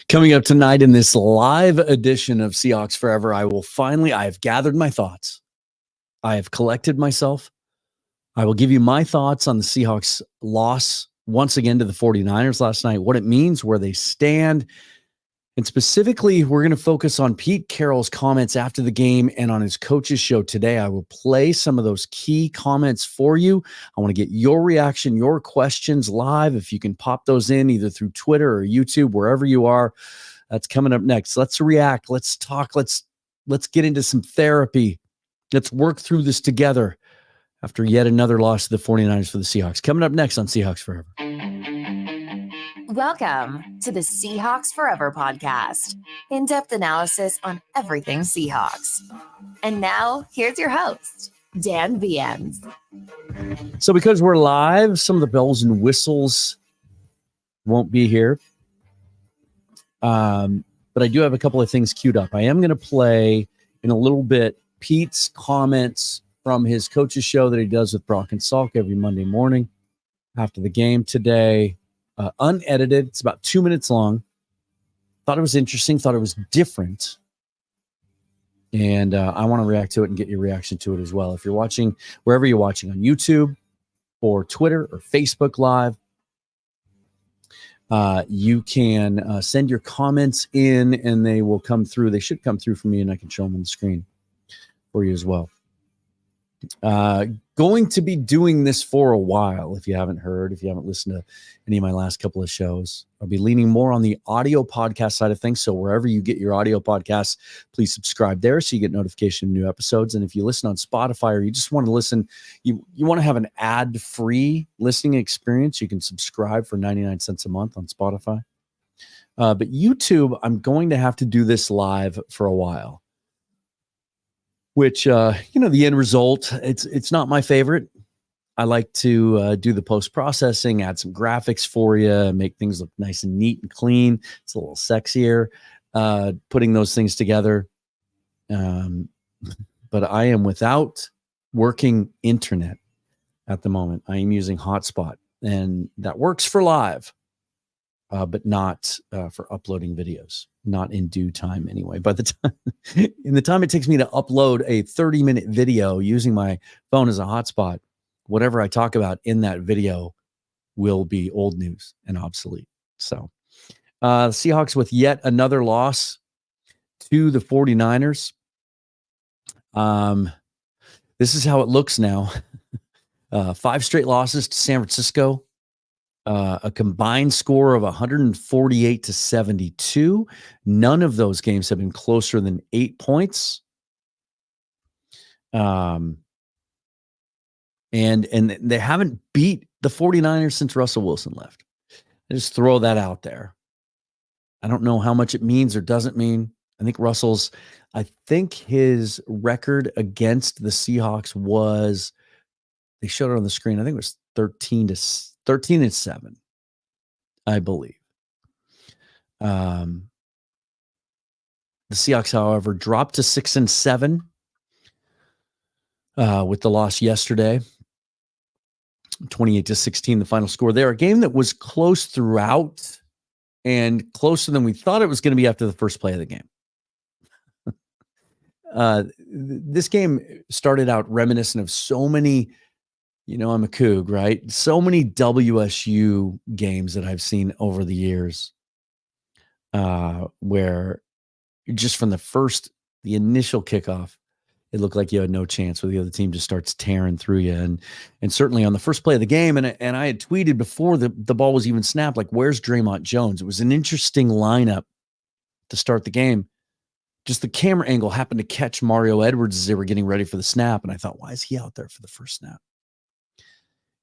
Coming up tonight in this live edition of Seahawks Forever, I have gathered my thoughts. I have collected myself. I will give you my thoughts on the Seahawks loss once again to the 49ers last night, what it means, where they stand. And specifically, we're going to focus on Pete Carroll's comments after the game and on his coach's show today. I will play some of those key comments for you. I want to get your reaction, your questions live. If you can pop those in either through Twitter or YouTube, wherever you are, that's coming up next. Let's react. Let's talk. Let's get into some therapy. Let's work through this together after yet another loss to the 49ers for the Seahawks. Coming up next on Seahawks Forever. Welcome to the Seahawks Forever podcast. In-depth analysis on everything Seahawks. And now, here's your host, Dan Viens. So because we're live, some of the bells and whistles won't be here. But I do have a couple of things queued up. I am going to play in a little bit Pete's comments from his coach's show that he does with Brock and Salk every Monday morning after the game today. Unedited. It's about 2 minutes long. Thought it was interesting. Thought it was different. And I want to react to it and get your reaction to it as well. If you're watching, wherever you're watching, on YouTube or Twitter or Facebook Live, you can send your comments in and they will come through. They should come through for me and I can show them on the screen for you as well. Going to be doing this for a while. If you haven't heard, if you haven't listened to any of my last couple of shows, I'll be leaning more on the audio podcast side of things. So wherever you get your audio podcasts, please subscribe there so you get notification of new episodes. And if you listen on Spotify or you just want to listen, you want to have an ad-free listening experience, you can subscribe for 99 cents a month on Spotify. But YouTube, I'm going to have to do this live for a while. Which, the end result, it's not my favorite. I like to do the post-processing, add some graphics for you, make things look nice and neat and clean. It's a little sexier putting those things together. But I am without working internet at the moment. I am using hotspot, and that works for live, but not for uploading videos. Not in due time anyway. By the time, in the time it takes me to upload a 30-minute video using my phone as a hotspot, whatever I talk about in that video will be old news and obsolete. So Seahawks with yet another loss to the 49ers. This is how it looks now. 5 straight losses to San Francisco. A combined score of 148-72. None of those games have been closer than 8 points. And they haven't beat the 49ers since Russell Wilson left. I just throw that out there. I don't know how much it means or doesn't mean. I think his record against the Seahawks was, they showed it on the screen, I think it was 13-7, I believe. The Seahawks, however, dropped to 6-7 with the loss yesterday, 28-16, the final score there. A game that was close throughout and closer than we thought it was going to be after the first play of the game. This game started out reminiscent of so many. I'm a Coug, right? So many WSU games that I've seen over the years where just from the initial kickoff, it looked like you had no chance where the other team just starts tearing through you. And certainly on the first play of the game, and I had tweeted before the ball was even snapped, like, where's Draymond Jones? It was an interesting lineup to start the game. Just the camera angle happened to catch Mario Edwards as they were getting ready for the snap. And I thought, why is he out there for the first snap?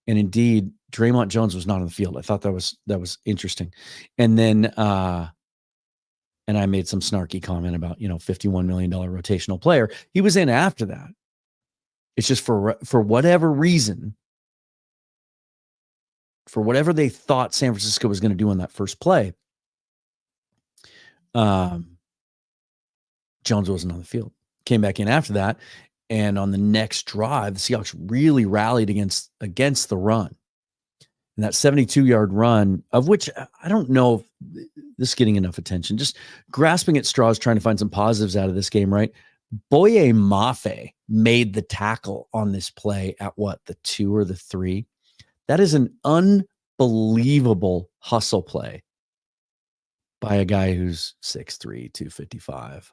And indeed, Draymond Jones was not on the field. I thought that was interesting. And then, and I made some snarky comment about, $51 million rotational player. He was in after that. It's just for whatever reason, for whatever they thought San Francisco was going to do on that first play, Jones wasn't on the field. Came back in after that. And on the next drive, the Seahawks really rallied against the run. And that 72-yard run, of which I don't know if this is getting enough attention, just grasping at straws, trying to find some positives out of this game, right? Boye Mafe made the tackle on this play at what, the 2 or the 3? That is an unbelievable hustle play by a guy who's 6'3", 255.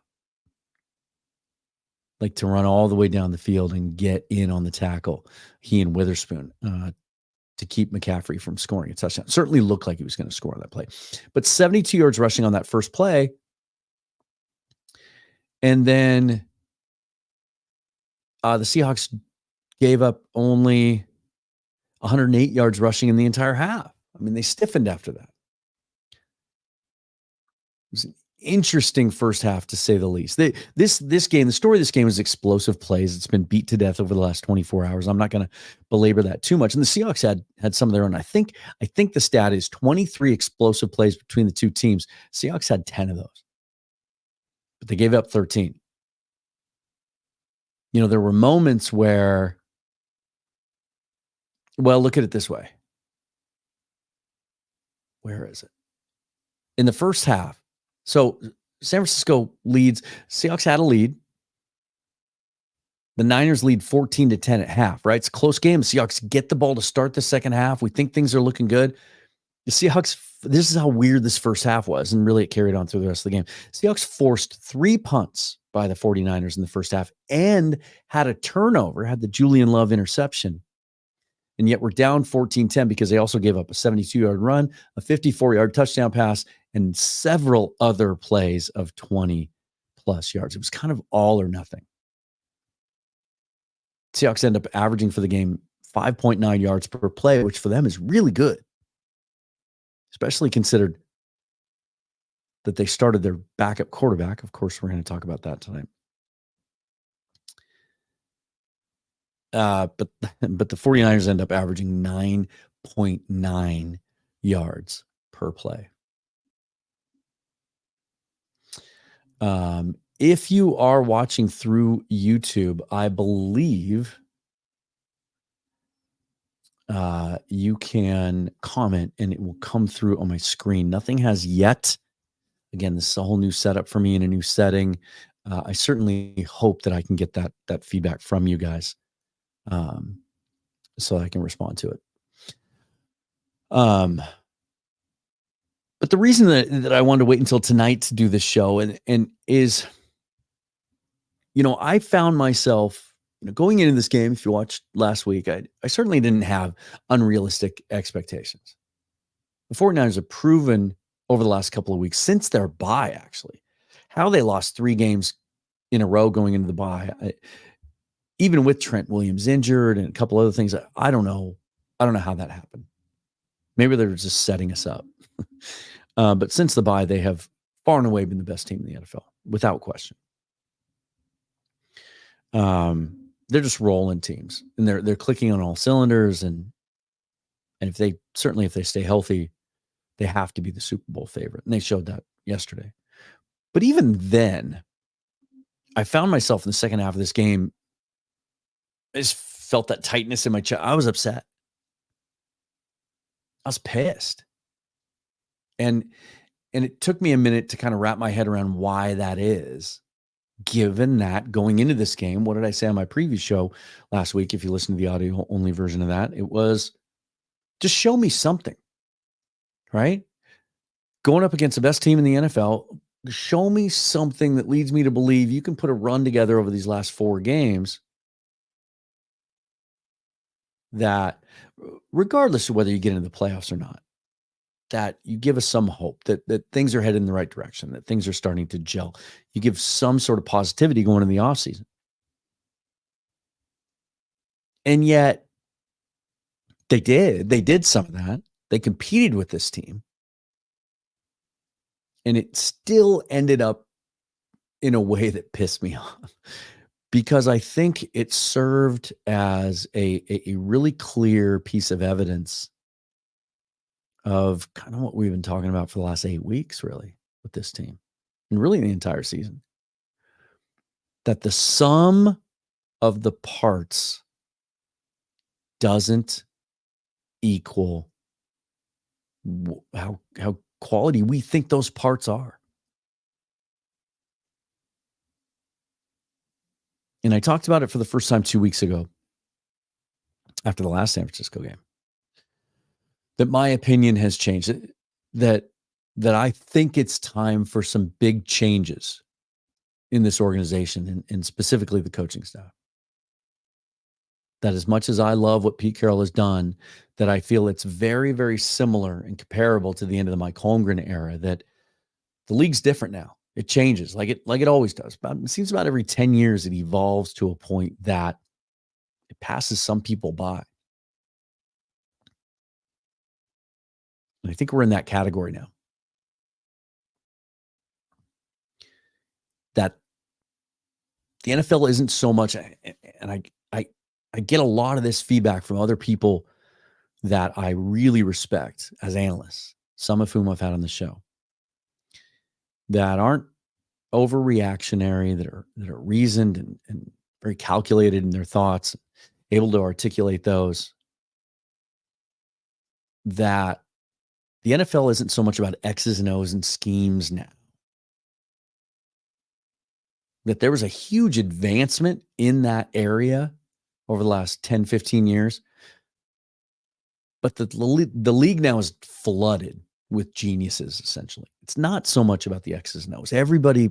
Like, to run all the way down the field and get in on the tackle, he and Witherspoon, to keep McCaffrey from scoring a touchdown. Certainly looked like he was going to score on that play. But 72 yards rushing on that first play. And then the Seahawks gave up only 108 yards rushing in the entire half. I mean, they stiffened after that. It was an interesting first half, to say the least. This game, the story of this game is explosive plays. It's been beat to death over the last 24 hours. I'm not going to belabor that too much. And the Seahawks had some of their own. I think the stat is 23 explosive plays between the two teams. Seahawks had 10 of those, but they gave up 13. You know, there were moments where, well, look at it this way. Where is it? In the first half, so San Francisco leads. Seahawks had a lead. The Niners lead 14-10 at half, right? It's a close game. The Seahawks get the ball to start the second half. We think things are looking good. The Seahawks, this is how weird this first half was, and really it carried on through the rest of the game. Seahawks forced 3 punts by the 49ers in the first half and had a turnover, had the Julian Love interception. And yet we're down 14-10 because they also gave up a 72-yard run, a 54-yard touchdown pass, and several other plays of 20-plus yards. It was kind of all or nothing. Seahawks end up averaging for the game 5.9 yards per play, which for them is really good, especially considered that they started their backup quarterback. Of course, we're going to talk about that tonight. But the 49ers end up averaging 9.9 yards per play. If you are watching through YouTube, I believe you can comment and it will come through on my screen. Nothing has yet. Again, this is a whole new setup for me in a new setting. I certainly hope that I can get that feedback from you guys, so I can respond to it. But the reason that I wanted to wait until tonight to do this show and is, you know, I found myself, you know, going into this game, if you watched last week, I certainly didn't have unrealistic expectations. The 49ers have proven over the last couple of weeks, since their bye, actually, how they lost 3 games in a row going into the bye. Even with Trent Williams injured and a couple other things, I don't know how that happened. Maybe they're just setting us up. But since the bye, they have far and away been the best team in the NFL, without question. They're just rolling teams, and they're clicking on all cylinders, and if they stay healthy, they have to be the Super Bowl favorite, and they showed that yesterday. But even then, I found myself in the second half of this game, I just felt that tightness in my chest. I was upset. I was pissed. And it took me a minute to kind of wrap my head around why that is, given that going into this game, what did I say on my previous show last week? If you listen to the audio only version of that, it was just show me something, right? Going up against the best team in the NFL, show me something that leads me to believe you can put a run together over these last 4 games that, regardless of whether you get into the playoffs or not, that you give us some hope that things are headed in the right direction, that things are starting to gel. You give some sort of positivity going in the offseason. And yet they did some of that. They competed with this team. And it still ended up in a way that pissed me off, because I think it served as a really clear piece of evidence of kind of what we've been talking about for the last 8 weeks, really, with this team, and really the entire season. That the sum of the parts doesn't equal how quality we think those parts are. And I talked about it for the first time 2 weeks ago after the last San Francisco game, that my opinion has changed, that I think it's time for some big changes in this organization and specifically the coaching staff. That as much as I love what Pete Carroll has done, that I feel it's very, very similar and comparable to the end of the Mike Holmgren era, that the league's different now. It changes like it always does. It seems about every 10 years it evolves to a point that it passes some people by. And I think we're in that category now. That the NFL isn't so much, and I get a lot of this feedback from other people that I really respect as analysts, some of whom I've had on the show, that aren't overreactionary, that are reasoned and very calculated in their thoughts, able to articulate those, that the NFL isn't so much about X's and O's and schemes now. That there was a huge advancement in that area over the last 10, 15 years. But the league now is flooded with geniuses, essentially. It's not so much about the X's and O's. Everybody,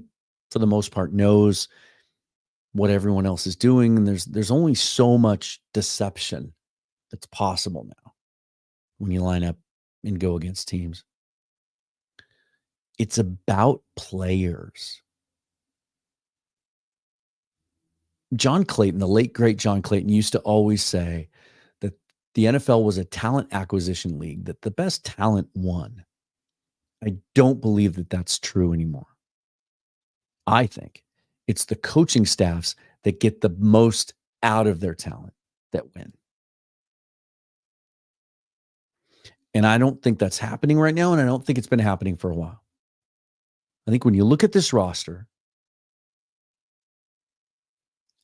for the most part, knows what everyone else is doing. And there's only so much deception that's possible now when you line up and go against teams. It's about players. John Clayton, the late, great John Clayton, used to always say that the NFL was a talent acquisition league, that the best talent won. I don't believe that that's true anymore. I think it's the coaching staffs that get the most out of their talent that win. And I don't think that's happening right now, and I don't think it's been happening for a while. I think when you look at this roster,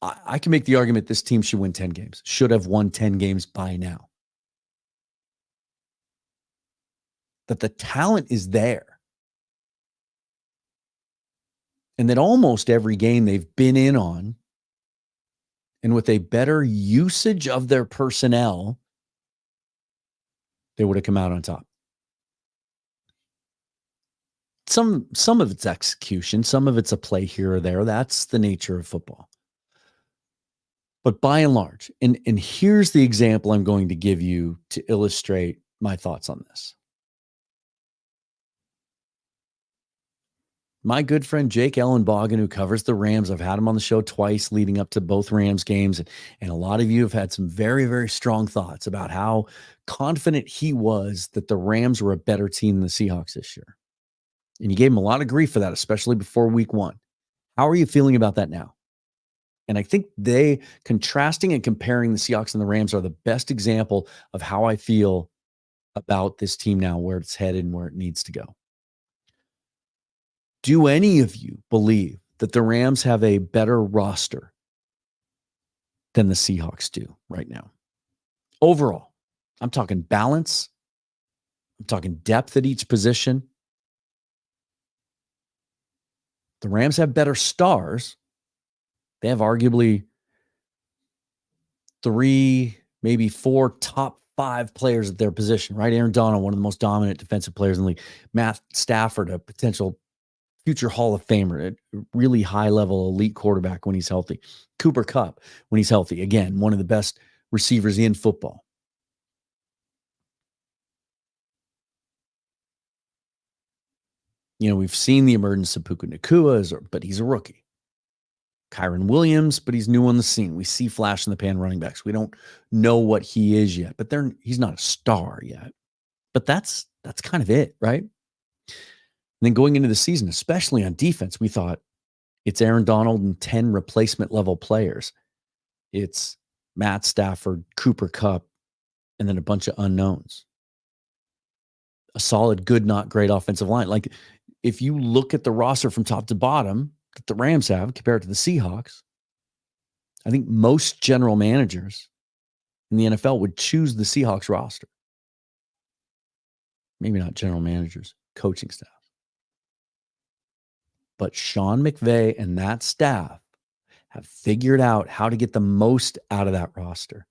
I can make the argument this team should win 10 games, should have won 10 games by now. That the talent is there. And that almost every game they've been in on, and with a better usage of their personnel, they would have come out on top. Some of it's execution, some of it's a play here or there. That's the nature of football. But by and large, and here's the example I'm going to give you to illustrate my thoughts on this. My good friend Jake Ellenbogen, who covers the Rams, I've had him on the show twice leading up to both Rams games. And a lot of you have had some very, very strong thoughts about how confident he was that the Rams were a better team than the Seahawks this year. And you gave him a lot of grief for that, especially before week one. How are you feeling about that now? And I think contrasting and comparing the Seahawks and the Rams are the best example of how I feel about this team now, where it's headed and where it needs to go. Do any of you believe that the Rams have a better roster than the Seahawks do right now? Overall, I'm talking balance. I'm talking depth at each position. The Rams have better stars. They have arguably 3, maybe 4 top 5 players at their position, right? Aaron Donald, one of the most dominant defensive players in the league. Matt Stafford, a potential future Hall of Famer, a really high-level elite quarterback when he's healthy. Cooper Kupp, when he's healthy. Again, one of the best receivers in football. You know, we've seen the emergence of Puka Nacua, but he's a rookie. Kyron Williams, but he's new on the scene. We see flash in the pan running backs. We don't know what he is yet, but he's not a star yet. But that's kind of it, right? And then going into the season, especially on defense, we thought it's Aaron Donald and 10 replacement level players. It's Matt Stafford, Cooper Kupp, and then a bunch of unknowns. A solid, good, not great offensive line. Like, if you look at the roster from top to bottom that the Rams have compared to the Seahawks, I think most general managers in the NFL would choose the Seahawks roster. maybe not general managers, coaching staff. But Sean McVay and that staff have figured out how to get the most out of that roster.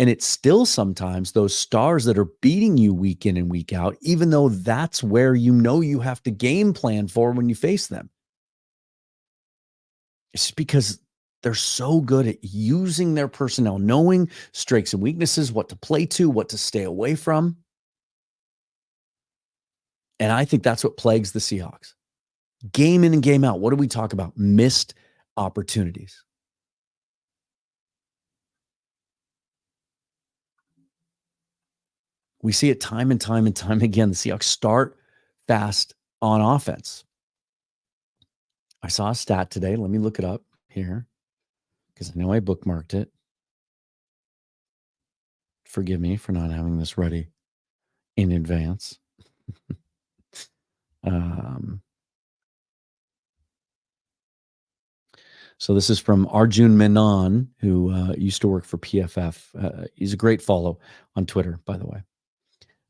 And it's still sometimes those stars that are beating you week in and week out, even though that's where you have to game plan for when you face them. It's because they're so good at using their personnel, knowing strengths and weaknesses, what to play to, what to stay away from. And I think that's what plagues the Seahawks. Game in and game out. What do we talk about? Missed opportunities. We see it time and time and time again. The Seahawks start fast on offense. I saw a stat today. Let me look it up here because I know I bookmarked it. Forgive me for not having this ready in advance. So this is from Arjun Menon, who used to work for PFF. He's a great follow on Twitter, by the way.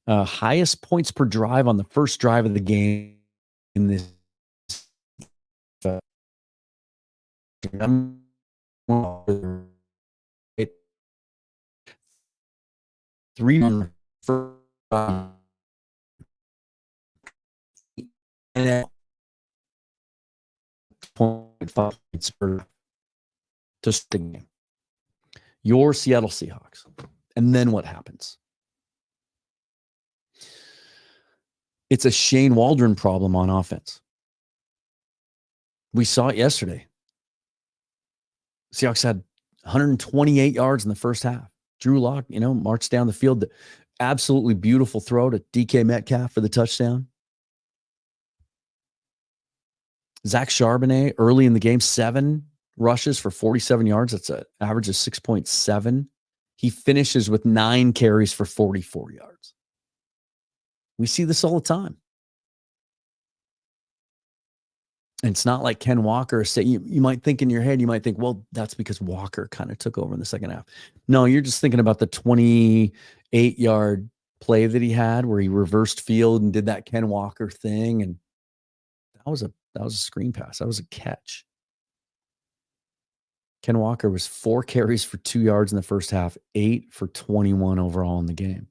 Highest points per drive on the first drive of the game in this. Three and 0.5 points per just the game. Your Seattle Seahawks. And then what happens? It's a Shane Waldron problem on offense. We saw it yesterday. Seahawks had 128 yards in the first half. Drew Lock, marched down the field. Absolutely beautiful throw to DK Metcalf for the touchdown. Zach Charbonnet early in the game, 7 rushes for 47 yards. That's an average of 6.7. He finishes with 9 carries for 44 yards. We see this all the time. And it's not like Ken Walker. You might think in your head, well, that's because Walker kind of took over in the second half. No, you're just thinking about the 28-yard play that he had where he reversed field and did that Ken Walker thing. And that was a screen pass. That was a catch. Ken Walker was 4 carries for 2 yards in the first half, 8 for 21 overall in the game.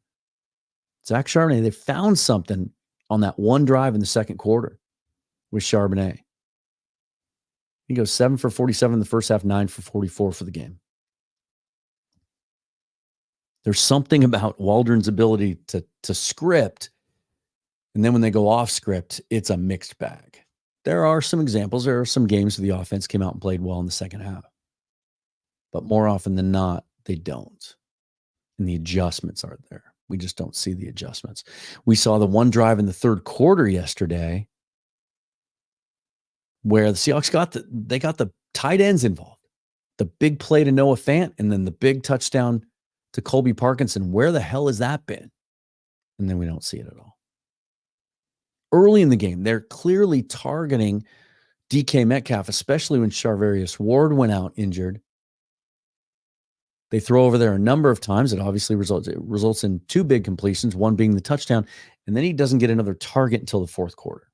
Zach Charbonnet, they found something on that one drive in the second quarter with Charbonnet. He goes 7 for 47 in the first half, 9 for 44 for the game. There's something about Waldron's ability to script, and then when they go off script, it's a mixed bag. There are some examples. There are some games where the offense came out and played well in the second half. But more often than not, they don't. And the adjustments aren't there. We just don't see the adjustments. We saw the one drive in the third quarter yesterday where the Seahawks got the tight ends involved. The big play to Noah Fant and then the big touchdown to Colby Parkinson. Where the hell has that been? And then we don't see it at all. Early in the game, they're clearly targeting DK Metcalf, especially when Charvarius Ward went out injured. They throw over there a number of times. It obviously results in 2 big completions, one being the touchdown, and then he doesn't get another target until the fourth quarter.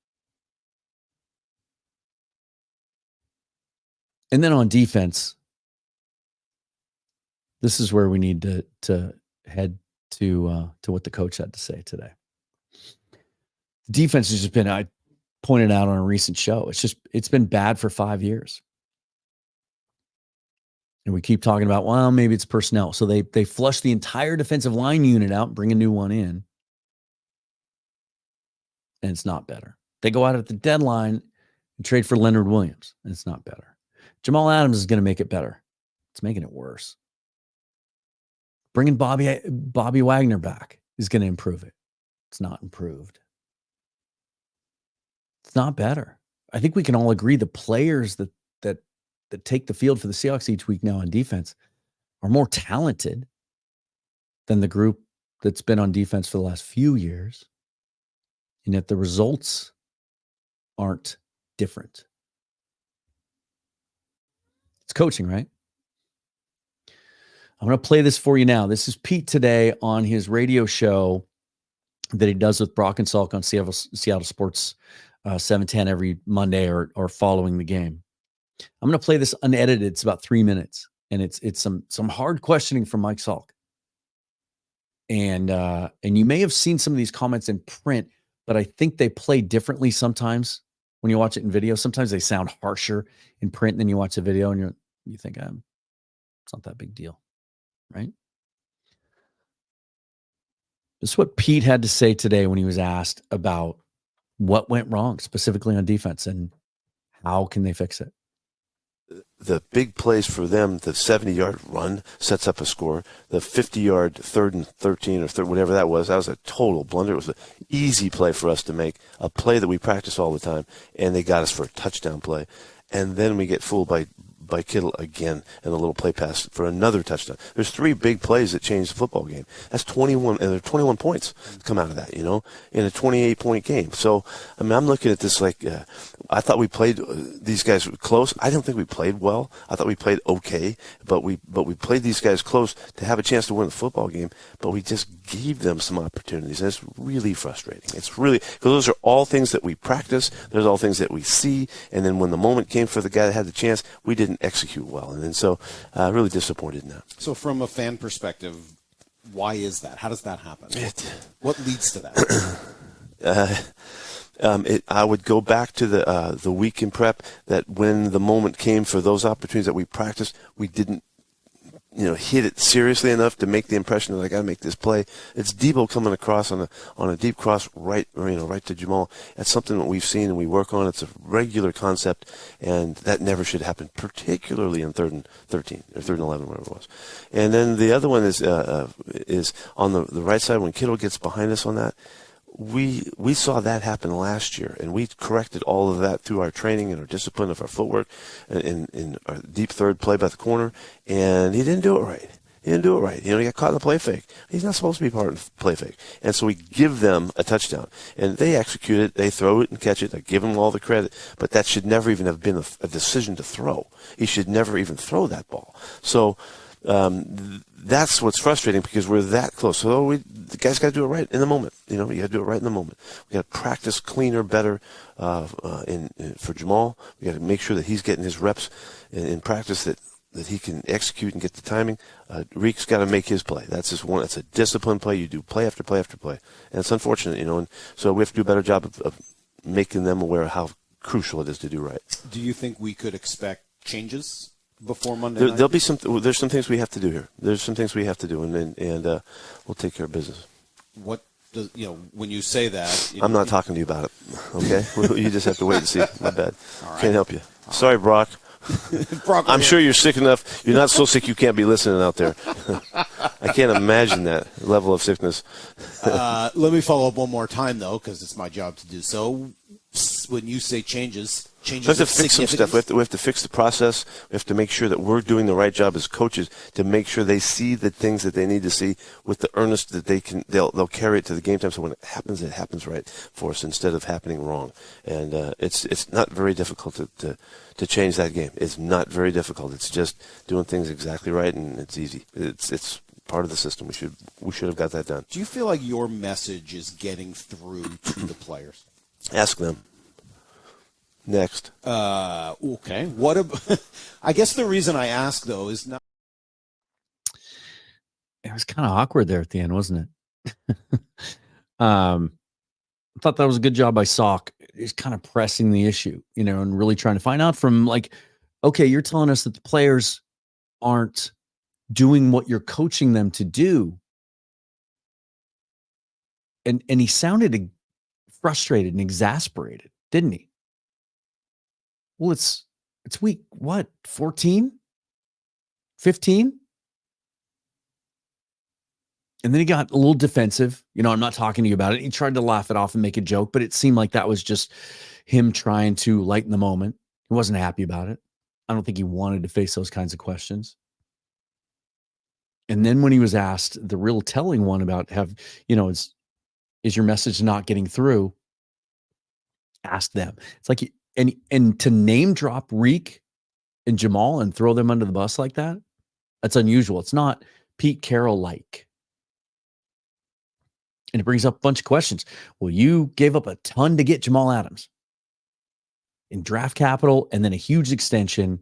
And then on defense, this is where we need to head to what the coach had to say today. Defense has just been, I pointed out on a recent show, it's been bad for 5 years. And we keep talking about, well, maybe it's personnel. So they flush the entire defensive line unit out and bring a new one in. And it's not better. They go out at the deadline and trade for Leonard Williams, and it's not better. Jamal Adams is going to make it better. It's making it worse. Bringing Bobby Wagner back is going to improve it. It's not improved. It's not better. I think we can all agree the players that take the field for the Seahawks each week now on defense are more talented than the group that's been on defense for the last few years. And yet the results aren't different. It's coaching, right? I'm going to play this for you now. This is Pete today on his radio show that he does with Brock and Salk on Seattle Sports 710 every Monday or following the game. I'm going to play this unedited. It's about 3 minutes, and it's some hard questioning from Mike Salk. And you may have seen some of these comments in print, but I think they play differently sometimes when you watch it in video. Sometimes they sound harsher in print than you watch the video, and you think, it's not that big deal, right? This is what Pete had to say today when he was asked about what went wrong, specifically on defense, and how can they fix it. The big plays for them, the 70-yard run sets up a score. The 50-yard 3rd and 13 or whatever that was a total blunder. It was an easy play for us to make, a play that we practice all the time, and they got us for a touchdown play. And then we get fooled by Kittle again and a little play pass for another touchdown. There's 3 big plays that change the football game. That's 21, and there are 21 points come out of that, in a 28-point game. So, I mean, I'm looking at this like I thought we played these guys close. I don't think we played well. I thought we played okay, but we played these guys close to have a chance to win the football game, but we just gave them some opportunities. And it's really frustrating. It's really, because those are all things that we practice. There's all things that we see, and then when the moment came for the guy that had the chance, we didn't execute well, and then so really disappointed in that. So from a fan perspective, why is that? How does that happen? What leads to that? I would go back to the week in prep, that when the moment came for those opportunities that we practiced, we didn't hit it seriously enough to make the impression that I got to make this play. It's Debo coming across on a deep cross right to Jamal. That's something that we've seen and we work on. It's a regular concept, and that never should happen, particularly in 3rd and 13 or 3rd and 11, whatever it was. And then the other one is on the right side when Kittle gets behind us on that. We saw that happen last year, and we corrected all of that through our training and our discipline of our footwork in our deep third play by the corner, and he didn't do it right. He got caught in the play fake. He's not supposed to be part of the play fake. And so we give them a touchdown, and they execute it. They throw it and catch it. I give them all the credit, but that should never even have been a decision to throw. He should never even throw that ball. So that's what's frustrating, because we're that close. So the guys got to do it right in the moment. You got to do it right in the moment. We got to practice cleaner, better for Jamal. We got to make sure that he's getting his reps in practice, that he can execute and get the timing. Reek's got to make his play. That's just one. That's a disciplined play. You do play after play after play, and it's unfortunate, and so we have to do a better job of making them aware of how crucial it is to do right. Do you think we could expect changes before Monday night? There'll be there's some things we have to do here. There's some things we have to do, and we'll take care of business. What does when you say that? I'm not talking to you about it. Okay, you just have to wait and see. My bad. All right. Can't help you. Sorry, Brock. Brock, I'm sure you're sick enough. You're not so sick you can't be listening out there. I can't imagine that level of sickness. Let me follow up one more time, though, because it's my job to do so. When you say changes we have to fix some stuff. We have to fix the process. We have to make sure that we're doing the right job as coaches to make sure they see the things that they need to see with the earnest that they'll carry it to the game time. So when it happens right for us instead of happening wrong. And it's not very difficult to change that game. It's not very difficult. It's just doing things exactly right, and it's easy. It's part of the system. We should have got that done. Do you feel like your message is getting through to the players? Ask them. Next. Okay. I guess the reason I ask, though, is not. It was kind of awkward there at the end, wasn't it? I thought that was a good job by Salk. He's kind of pressing the issue, and really trying to find out from, okay, you're telling us that the players aren't doing what you're coaching them to do. And he sounded frustrated and exasperated, didn't he? Well, it's week, 14? 15? And then he got a little defensive. I'm not talking to you about it. He tried to laugh it off and make a joke, but it seemed like that was just him trying to lighten the moment. He wasn't happy about it. I don't think he wanted to face those kinds of questions. And then when he was asked the real telling one about is your message not getting through? Ask them. It's like, and to name drop Reek and Jamal and throw them under the bus like that, that's unusual. It's not Pete Carroll like. And it brings up a bunch of questions. Well, you gave up a ton to get Jamal Adams in draft capital and then a huge extension,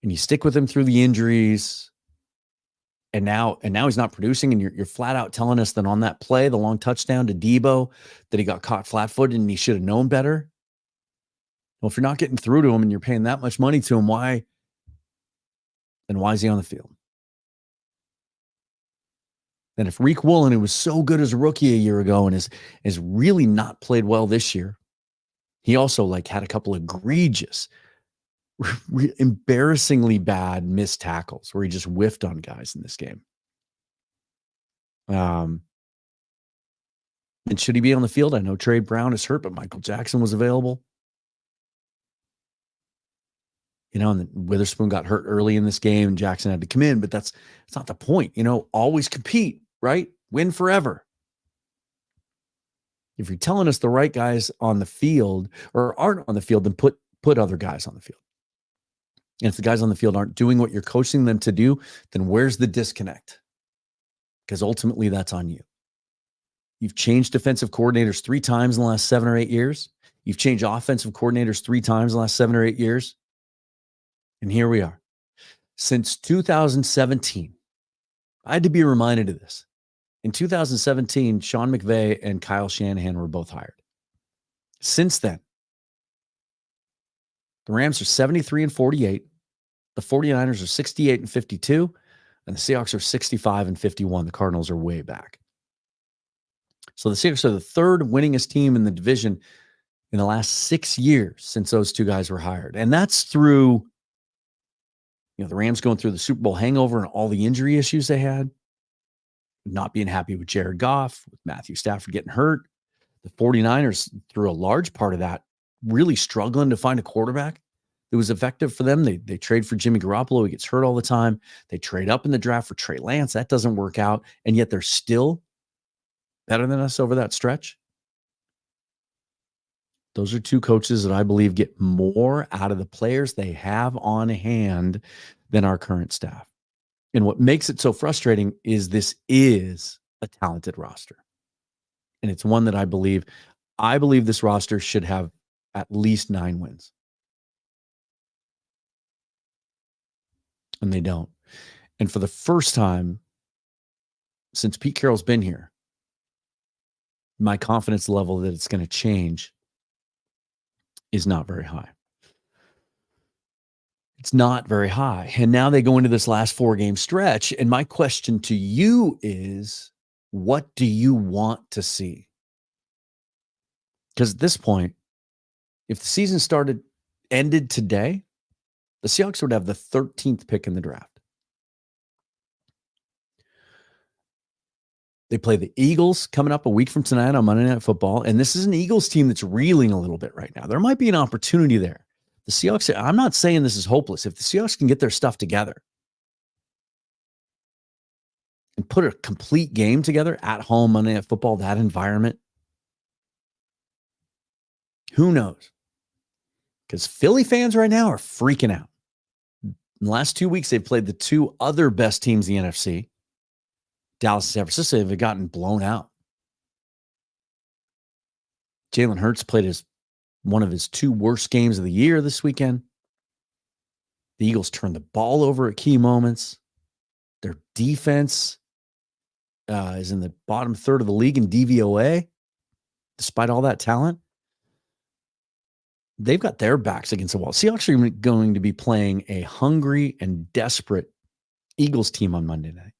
and you stick with him through the injuries. And now he's not producing, and you're flat out telling us that on that play, the long touchdown to Debo, that he got caught flat-footed and he should have known better. Well, if you're not getting through to him and you're paying that much money to him, why is he on the field? And if Reek Woolen, who was so good as a rookie a year ago and is really not played well this year, he also had a couple of egregious, embarrassingly bad missed tackles where he just whiffed on guys in this game. And should he be on the field? I know Trey Brown is hurt, but Michael Jackson was available. And then Witherspoon got hurt early in this game and Jackson had to come in, but that's not the point. Always compete, right? Win forever. If you're telling us the right guys on the field or aren't on the field, then put other guys on the field. And if the guys on the field aren't doing what you're coaching them to do, then where's the disconnect? Because ultimately that's on you. You've changed defensive coordinators 3 times in the last 7 or 8 years. You've changed offensive coordinators 3 times in the last 7 or 8 years. And here we are. Since 2017, I had to be reminded of this. In 2017, Sean McVay and Kyle Shanahan were both hired. Since then, the Rams are 73-48. The 49ers are 68-52. And the Seahawks are 65-51. The Cardinals are way back. So the Seahawks are the 3rd winningest team in the division in the last 6 years since those two guys were hired. And that's through the Rams going through the Super Bowl hangover and all the injury issues they had, not being happy with Jared Goff, with Matthew Stafford getting hurt. The 49ers, through a large part of that, really struggling to find a quarterback that was effective for them. They trade for Jimmy Garoppolo. He gets hurt all the time. They trade up in the draft for Trey Lance. That doesn't work out. And yet they're still better than us over that stretch. Those are two coaches that I believe get more out of the players they have on hand than our current staff. And what makes it so frustrating is this is a talented roster. And it's one that I believe this roster should have at least 9 wins. And they don't. And for the first time since Pete Carroll's been here, my confidence level that it's going to change is not very high. It's not very high. And now they go into this last 4-game stretch. And my question to you is, what do you want to see? Because at this point, if the season ended today, the Seahawks would have the 13th pick in the draft. They play the Eagles coming up a week from tonight on Monday Night Football. And this is an Eagles team that's reeling a little bit right now. There might be an opportunity there. The Seahawks, I'm not saying this is hopeless. If the Seahawks can get their stuff together and put a complete game together at home Monday Night Football, that environment, who knows? Because Philly fans right now are freaking out. In the last 2 weeks, they've played the 2 other best teams in the NFC. Dallas and San Francisco have gotten blown out. Jalen Hurts played one of his 2 worst games of the year this weekend. The Eagles turned the ball over at key moments. Their defense is in the bottom third of the league in DVOA, despite all that talent. They've got their backs against the wall. Seahawks are going to be playing a hungry and desperate Eagles team on Monday night.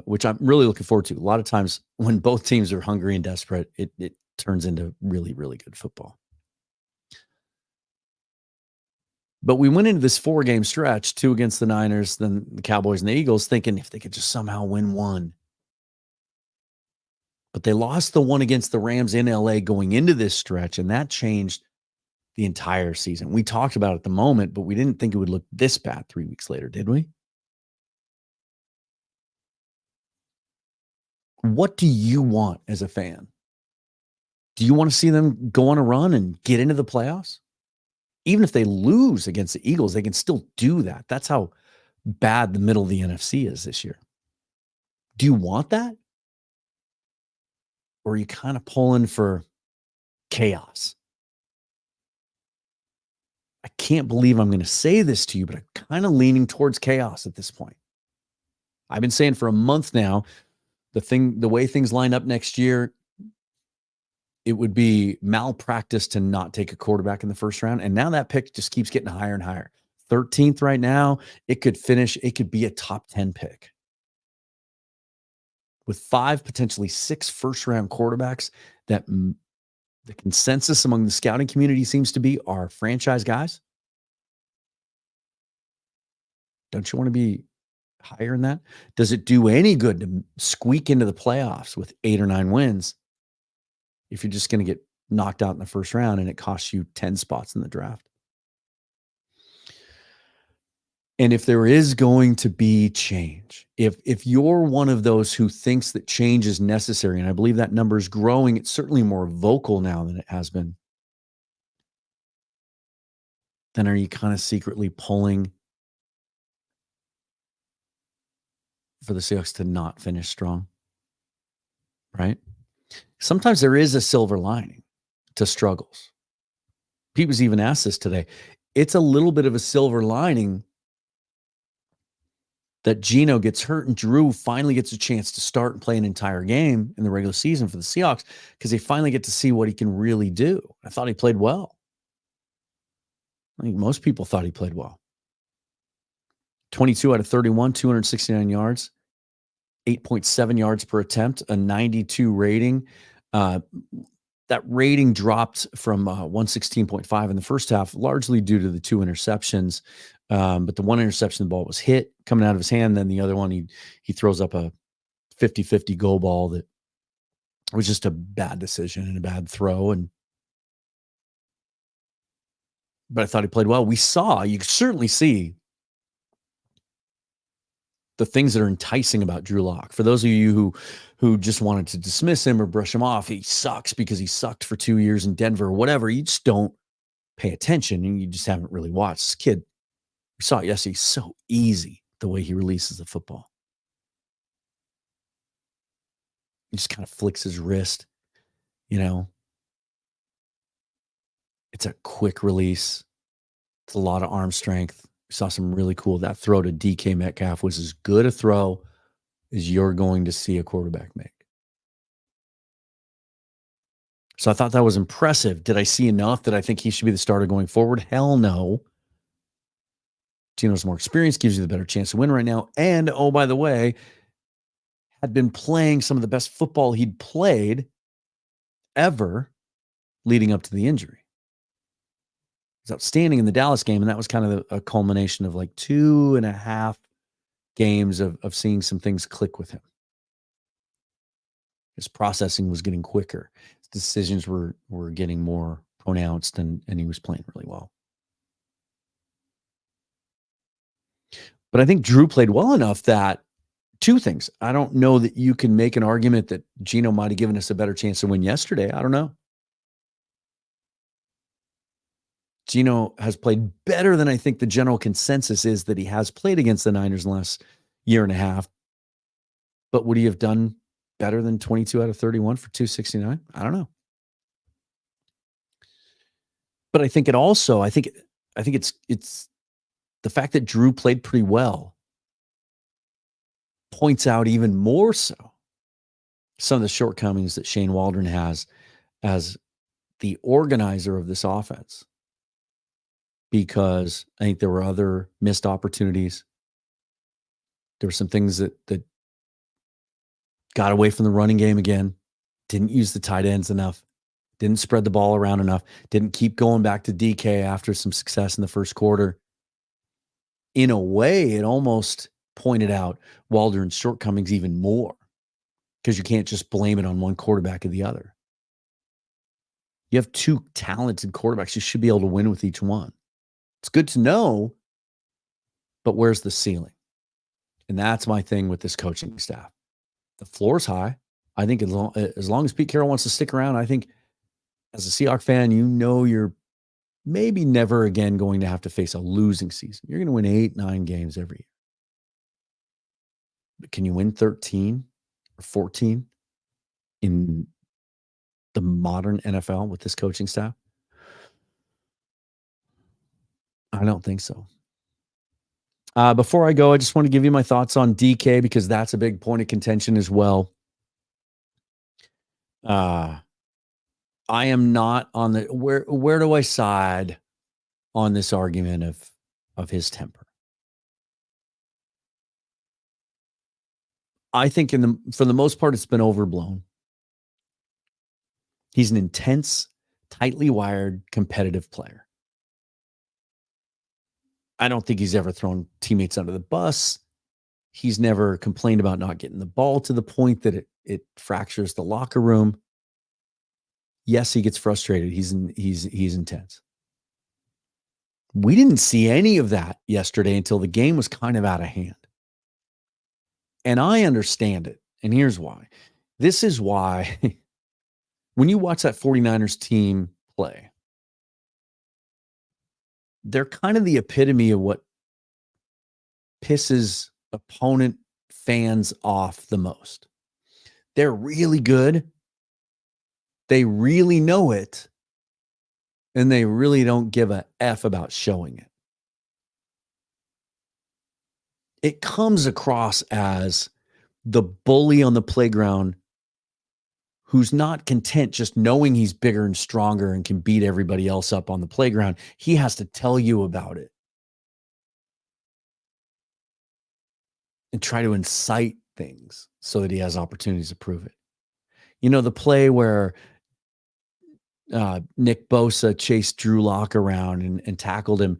Which I'm really looking forward to. A lot of times when both teams are hungry and desperate, it turns into really, really good football. But we went into this 4-game stretch, 2 against the Niners, then the Cowboys and the Eagles, thinking if they could just somehow win 1. But they lost the one against the Rams in LA going into this stretch, and that changed the entire season. We talked about it at the moment, but we didn't think it would look this bad 3 weeks later, did we? What do you want as a fan? Do you want to see them go on a run and get into the playoffs? Even if they lose against the Eagles, they can still do that. That's how bad the middle of the NFC is this year. Do you want that? Or are you kind of pulling for chaos? I can't believe I'm going to say this to you, but I'm kind of leaning towards chaos at this point. I've been saying for a month now, the way things line up next year, it would be malpractice to not take a quarterback in the first round. And now that pick just keeps getting higher and higher. 13th right now, it could be a top 10 pick. With 5, potentially 6 first-round quarterbacks that the consensus among the scouting community seems to be are franchise guys. Don't you want to be higher than that? Does it do any good to squeak into the playoffs with 8 or 9 wins if you're just going to get knocked out in the first round and it costs you 10 spots in the draft? And if there is going to be change, if you're one of those who thinks that change is necessary, and I believe that number is growing, it's certainly more vocal now than it has been, then are you kind of secretly pulling for the Seahawks to not finish strong? Right? Sometimes there is a silver lining to struggles. Pete was even asked this today. It's a little bit of a silver lining that Geno gets hurt and Drew finally gets a chance to start and play an entire game in the regular season for the Seahawks because they finally get to see what he can really do. I thought he played well. I think most people thought he played well. 22 out of 31, 269 yards, 8.7 yards per attempt, a 92 rating. That rating dropped from 116.5 in the first half, largely due to the 2 interceptions. But the one interception, the ball was hit coming out of his hand. Then the other one, he throws up a 50-50 go ball that was just a bad decision and a bad throw. But I thought he played well. You could certainly see the things that are enticing about Drew Lock. For those of you who just wanted to dismiss him or brush him off, he sucks because he sucked for 2 years in Denver or whatever. You just don't pay attention and you just haven't really watched. This kid, we saw it yesterday, he's so easy the way he releases the football. He just kind of flicks his wrist, It's a quick release. It's a lot of arm strength. We saw some really cool. That throw to DK Metcalf was as good a throw as you're going to see a quarterback make. So I thought that was impressive. Did I see enough that I think he should be the starter going forward? Hell no. Geno's more experience, gives you the better chance to win right now. And, oh, by the way, had been playing some of the best football he'd played ever leading up to the injury. He was outstanding in the Dallas game, and that was kind of a culmination of like 2.5 games of seeing some things click with him. His processing was getting quicker. His decisions were getting more pronounced, and he was playing really well. But I think Drew played well enough that 2 things. I don't know that you can make an argument that Geno might have given us a better chance to win yesterday. I don't know. Geno has played better than I think the general consensus is that he has played against the Niners in the last year and a half. But would he have done better than 22 out of 31 for 269? I don't know. But I think it's the fact that Drew played pretty well points out even more so some of the shortcomings that Shane Waldron has as the organizer of this offense. Because I think there were other missed opportunities. There were some things that got away from the running game again, didn't use the tight ends enough, didn't spread the ball around enough, didn't keep going back to DK after some success in the first quarter. In a way, it almost pointed out Waldron's shortcomings even more because you can't just blame it on one quarterback or the other. You have 2 talented quarterbacks. You should be able to win with each one. It's good to know, but where's the ceiling? And that's my thing with this coaching staff. The floor's high. I think as long as Pete Carroll wants to stick around, I think as a Seahawks fan, you're maybe never again going to have to face a losing season. You're going to win 8, 9 games every year. But can you win 13? 14 in the modern NFL with this coaching staff? I don't think so. Before I go, I just want to give you my thoughts on DK because that's a big point of contention as well. I am not on the where do I side on this argument of his temper? I think for the most part it's been overblown. He's an intense, tightly wired, competitive player. I don't think he's ever thrown teammates under the bus. He's never complained about not getting the ball to the point that it fractures the locker room. Yes, he gets frustrated. He's intense. We didn't see any of that yesterday until the game was kind of out of hand. And I understand it. And here's why. This is why when you watch that 49ers team play, they're kind of the epitome of what pisses opponent fans off the most. They're really good. They really know it. And they really don't give a F about showing it. It comes across as the bully on the playground who's not content just knowing he's bigger and stronger and can beat everybody else up on the playground. He has to tell you about it and try to incite things so that he has opportunities to prove it. You know, the play where Nick Bosa chased Drew Lock around and tackled him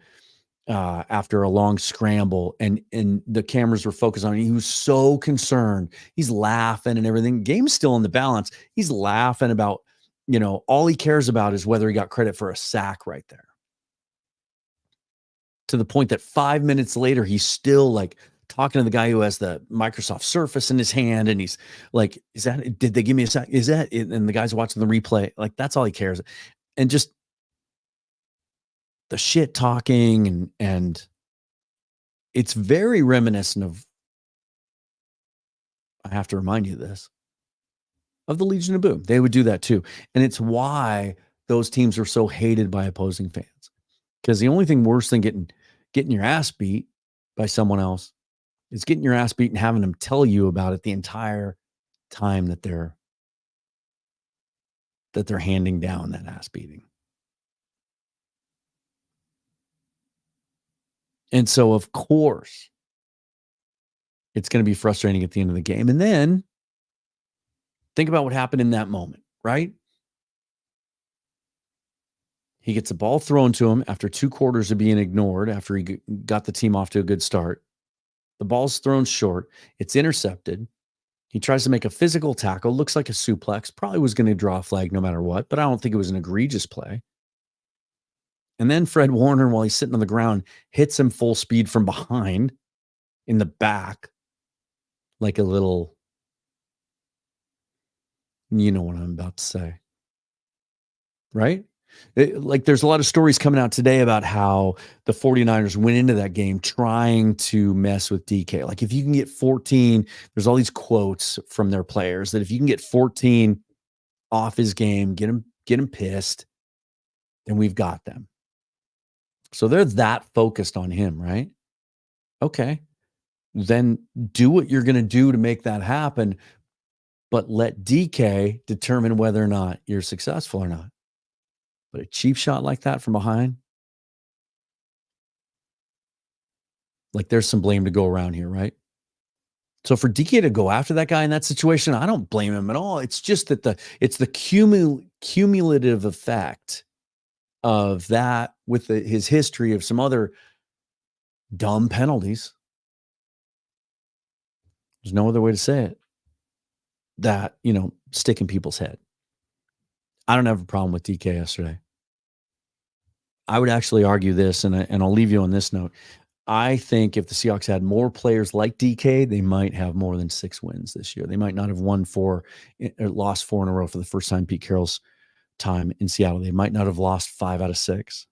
after a long scramble, and the cameras were focused on him. He was so concerned. He's laughing and everything. Game's still in the balance. He's laughing about, all he cares about is whether he got credit for a sack right there. To the point that 5 minutes later, he's still like talking to the guy who has the Microsoft Surface in his hand. And he's like, did they give me a sack? Is that it? And the guy's watching the replay. Like, that's all he cares. And just the shit talking and it's very reminiscent of, I have to remind you of this, of the Legion of Boom. They would do that too. And it's why those teams are so hated by opposing fans. Because the only thing worse than getting your ass beat by someone else is getting your ass beat and having them tell you about it the entire time that they're handing down that ass beating. And so, of course, it's going to be frustrating at the end of the game. And then think about what happened in that moment, right? He gets the ball thrown to him after 2 quarters of being ignored, after he got the team off to a good start. The ball's thrown short. It's intercepted. He tries to make a physical tackle. Looks like a suplex. Probably was going to draw a flag no matter what, but I don't think it was an egregious play. And then Fred Warner, while he's sitting on the ground, hits him full speed from behind in the back, like a little, you know what I'm about to say, right? There's a lot of stories coming out today about how the 49ers went into that game trying to mess with DK. Like, if you can get 14, there's all these quotes from their players that if you can get 14 off his game, get him pissed, then we've got them. So they're that focused on him, right? Okay. Then do what you're going to do to make that happen, but let DK determine whether or not you're successful or not. But a cheap shot like that from behind, like, there's some blame to go around here, right? So for DK to go after that guy in that situation, I don't blame him at all. It's just that it's the cumulative effect of that with his history of some other dumb penalties. There's no other way to say it. That, stick in people's head. I don't have a problem with DK yesterday. I would actually argue this, and I'll leave you on this note. I think if the Seahawks had more players like DK, they might have more than 6 wins this year. They might not have lost 4 in a row for the first time Pete Carroll's time in Seattle. They might not have lost 5 out of 6.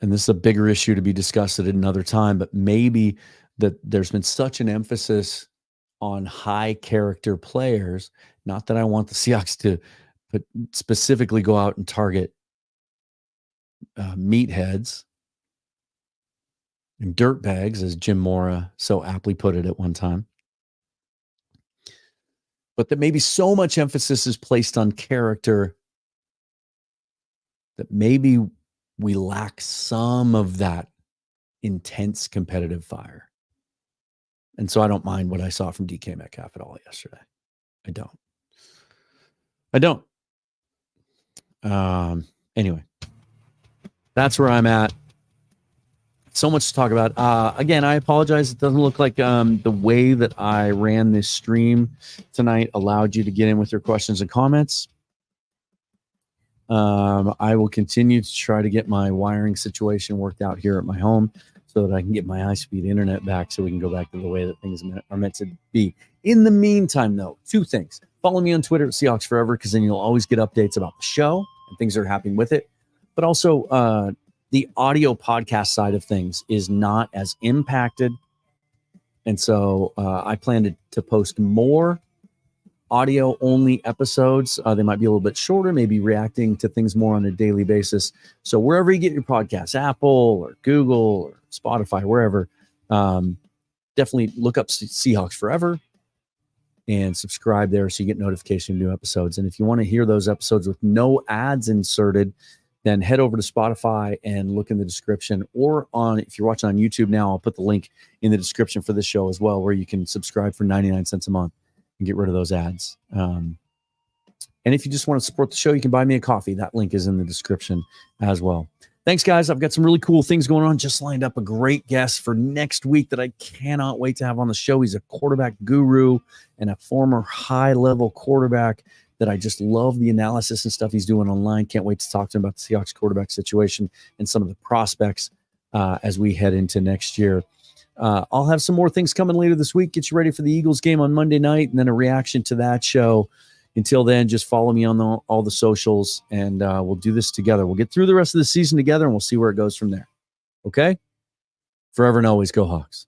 And this is a bigger issue to be discussed at another time, but maybe that there's been such an emphasis on high character players. Not that I want the Seahawks to specifically go out and target meatheads and dirtbags, as Jim Mora so aptly put it at one time. But that maybe so much emphasis is placed on character that maybe we lack some of that intense competitive fire. And so I don't mind what I saw from DK Metcalf at all yesterday. I don't. Anyway, that's where I'm at. So much to talk about. Again, I apologize. It doesn't look like the way that I ran this stream tonight allowed you to get in with your questions and comments. I will continue to try to get my wiring situation worked out here at my home so that I can get my high-speed internet back so we can go back to the way that things are meant to be. In the meantime, though, 2 things. Follow me on Twitter at Seahawks Forever, because then you'll always get updates about the show and things that are happening with it. But also, the audio podcast side of things is not as impacted. And so I plan to post more audio-only episodes. They might be a little bit shorter, maybe reacting to things more on a daily basis. So wherever you get your podcasts, Apple or Google or Spotify, wherever, definitely look up Seahawks Forever and subscribe there so you get notification of new episodes. And if you want to hear those episodes with no ads inserted, then head over to Spotify and look in the description, or if you're watching on YouTube now, I'll put the link in the description for this show as well, where you can subscribe for 99 cents a month and get rid of those ads. And if you just want to support the show, you can buy me a coffee. That link is in the description as well. Thanks, guys. I've got some really cool things going on. Just lined up a great guest for next week that I cannot wait to have on the show. He's a quarterback guru and a former high-level quarterback that I just love the analysis and stuff he's doing online. Can't wait to talk to him about the Seahawks quarterback situation and some of the prospects as we head into next year. I'll have some more things coming later this week. Get you ready for the Eagles game on Monday night and then a reaction to that show. Until then, just follow me on all the socials, and we'll do this together. We'll get through the rest of the season together, and we'll see where it goes from there. Okay? Forever and always, go Hawks.